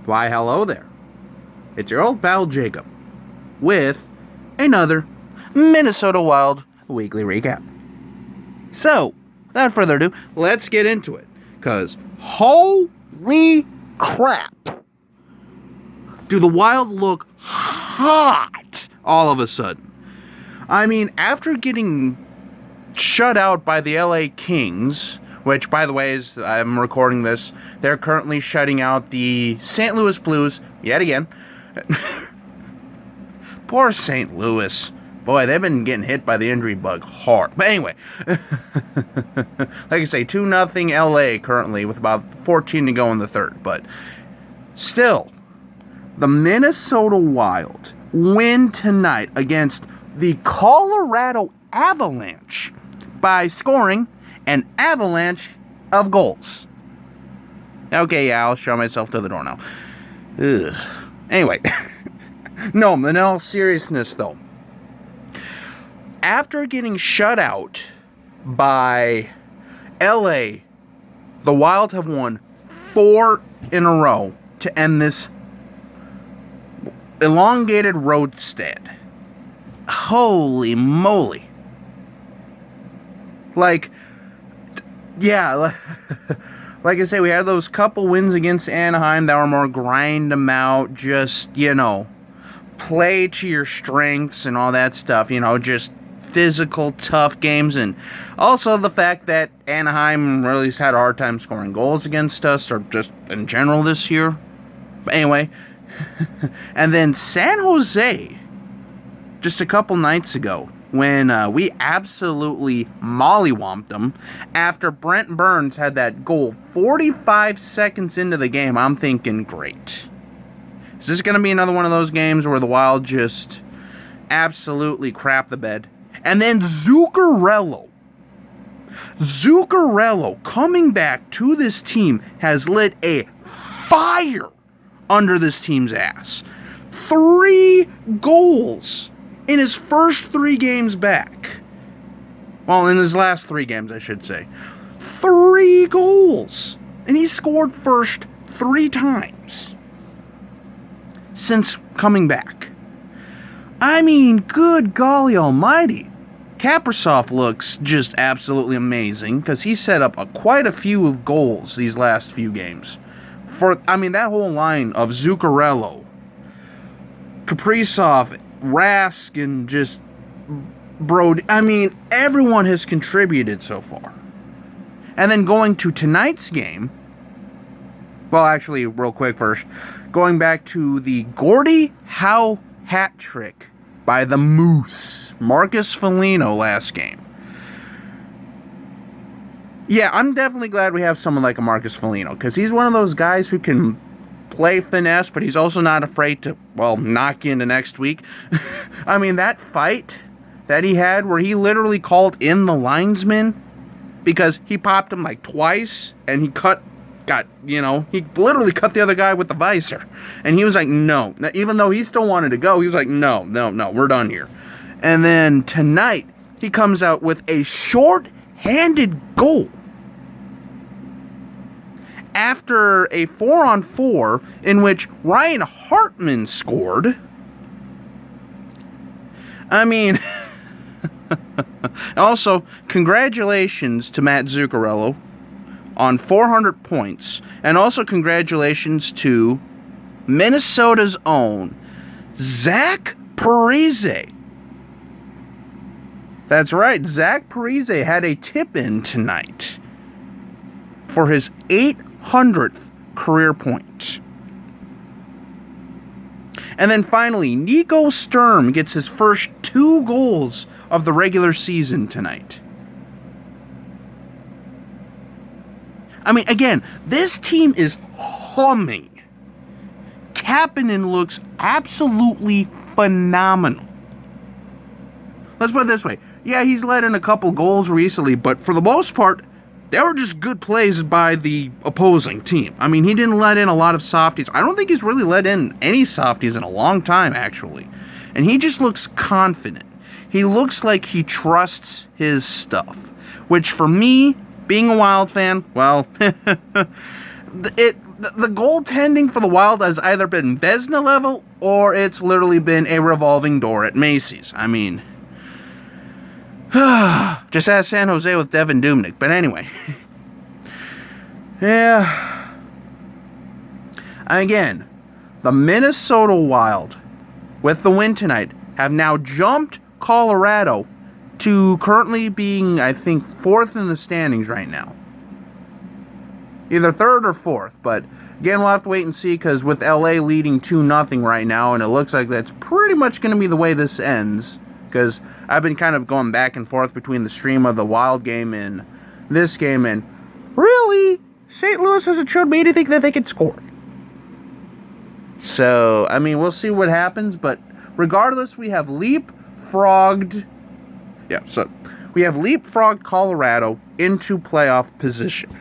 Why, hello there. It's your old pal Jacob with another Minnesota Wild weekly recap. So, without further ado, let's get into it. Because holy crap, do the Wild look hot all of a sudden. I mean, after getting shut out by the LA Kings, which, by the way, as I'm recording this, they're currently shutting out the St. Louis Blues yet again. Poor St. Louis. Boy, they've been getting hit by the injury bug hard. But anyway, like I say, 2-0 LA currently with about 14 to go in the third. But still, the Minnesota Wild win tonight against the Colorado Avalanche by scoring an avalanche of goals. Okay, yeah, I'll show myself to the door now. Ugh. Anyway, no, in all seriousness though, after getting shut out by LA, the Wild have won 4 in a row to end this elongated roadstead. Holy moly. Like, yeah, like I say, we had those couple wins against Anaheim that were more grind them out, just, play to your strengths and all that stuff, just physical, tough games. And also the fact that Anaheim really has had a hard time scoring goals against us, or just in general this year. But anyway, and then San Jose, just a couple nights ago, when we absolutely mollywomped them after Brent Burns had that goal 45 seconds into the game. I'm thinking, great. Is this going to be another one of those games where the Wild just absolutely crap the bed? And then Zuccarello coming back to this team has lit a fire under this team's ass. 3 goals in his first 3 games back. Well, in his last 3 games, I should say. 3 goals. And he scored first 3 times since coming back. I mean, good golly almighty. Kaprizov looks just absolutely amazing because he set up quite a few goals these last few games. That whole line of Zuccarello, Kaprizov, Rask, and just Brody. Everyone has contributed so far. And then going to tonight's game, well, actually, real quick first, going back to the Gordie Howe hat trick by the Moose, Marcus Foligno, last game. Yeah, I'm definitely glad we have someone like a Marcus Foligno, because he's one of those guys who can play finesse, but he's also not afraid to, knock you into next week. That fight that he had where he literally called in the linesman because he popped him like twice, and he he literally cut the other guy with the visor. And he was like, no. Even though he still wanted to go, he was like, no, we're done here. And then tonight, he comes out with a short-handed goal after a 4-on-4 in which Ryan Hartman scored. Also, congratulations to Matt Zuccarello on 400 points. And also congratulations to Minnesota's own Zach Parise. That's right, Zach Parise had a tip-in tonight for his 800th career point. And then finally, Nico Sturm gets his first 2 goals of the regular season tonight. Again, this team is humming. Kapanen looks absolutely phenomenal. Let's put it this way. Yeah, he's let in a couple goals recently, but for the most part, they were just good plays by the opposing team. He didn't let in a lot of softies. I don't think he's really let in any softies in a long time, actually. And he just looks confident. He looks like he trusts his stuff. Which, for me, being a Wild fan, the goaltending for the Wild has either been Vezina level or it's literally been a revolving door at Macy's. I mean, just ask San Jose with Devin Dubnyk. But anyway, yeah. Again, the Minnesota Wild, with the win tonight, have now jumped Colorado to currently being, I think, 4th in the standings right now. Either 3rd or 4th, but again, we'll have to wait and see, because with LA leading 2-0 right now, and it looks like that's pretty much going to be the way this ends, because I've been kind of going back and forth between the stream of the Wild game and this game, and really, St. Louis hasn't showed me anything that they could score. So, I mean, we'll see what happens, but regardless, we have leapfrogged Colorado into playoff position.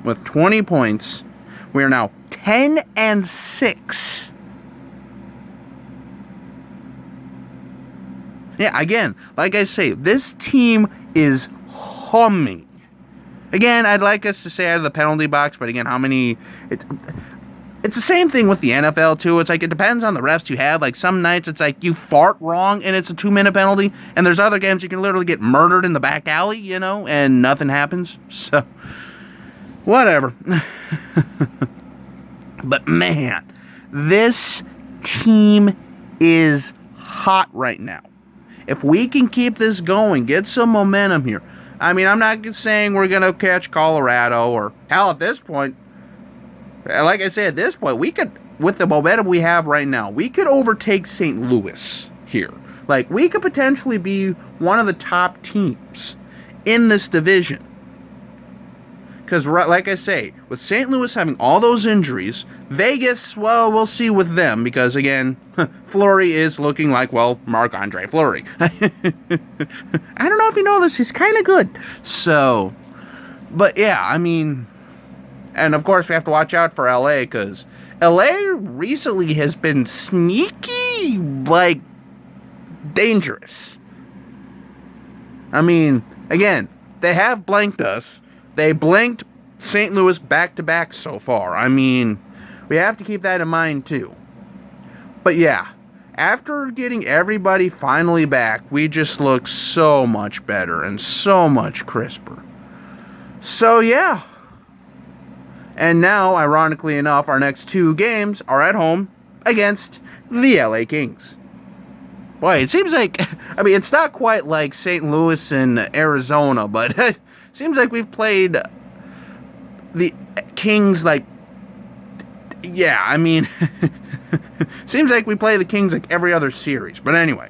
With 20 points, we are now 10-6. Yeah, again, like I say, this team is humming. Again, I'd like us to say out of the penalty box, but again, how many... It's the same thing with the NFL, too. It's like, it depends on the refs you have. Like, some nights, it's like you fart wrong, and it's a 2-minute penalty. And there's other games you can literally get murdered in the back alley, you know, and nothing happens. So... whatever. But man, this team is hot right now. If we can keep this going, get some momentum here. I mean, I'm not saying we're going to catch Colorado or, hell, at this point, like I said, at this point, we could, with the momentum we have right now, we could overtake St. Louis here. Like, we could potentially be one of the top teams in this division. Because, like I say, with St. Louis having all those injuries, Vegas, well, we'll see with them. Because, again, Fleury is looking like, well, Marc-Andre Fleury. I don't know if you know this. He's kind of good. So, but yeah, I mean... and, of course, we have to watch out for LA. Because LA recently has been sneaky, like, dangerous. I mean, again, they have blanked us. They blanked St. Louis back-to-back so far. I mean, we have to keep that in mind, too. But yeah, after getting everybody finally back, we just look so much better and so much crisper. So yeah. And now, ironically enough, our next 2 games are at home against the LA Kings. Boy, it seems like, I mean, it's not quite like St. Louis and Arizona, but... seems like we've played the Kings like, yeah, I mean, seems like we play the Kings like every other series. But anyway,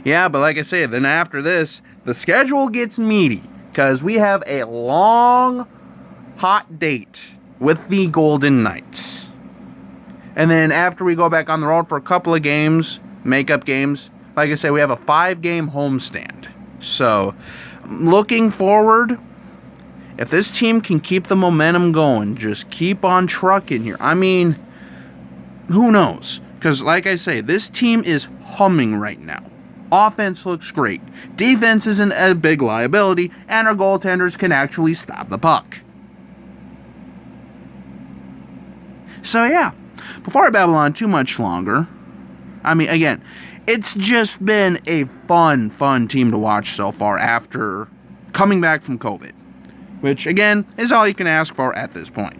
yeah, but like I said, then after this, the schedule gets meaty because we have a long, hot date with the Golden Knights. And then after we go back on the road for a couple of games, makeup games, like I said, we have a 5-game homestand. So, looking forward, if this team can keep the momentum going, just keep on trucking here. I mean, who knows? Because, like I say, this team is humming right now. Offense looks great. Defense isn't a big liability, and our goaltenders can actually stop the puck. So, yeah, before I babble on too much longer, I mean, again, it's just been a fun team to watch so far after coming back from COVID. Which, again, is all you can ask for at this point.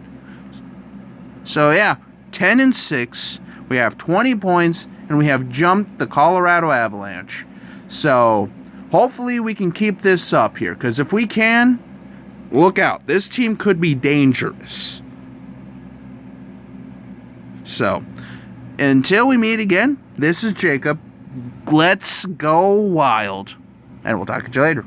So, yeah, 10-6. We have 20 points, and we have jumped the Colorado Avalanche. So, hopefully we can keep this up here. Because if we can, look out. This team could be dangerous. So, until we meet again, this is Jacob. Let's go Wild. And we'll talk to you later.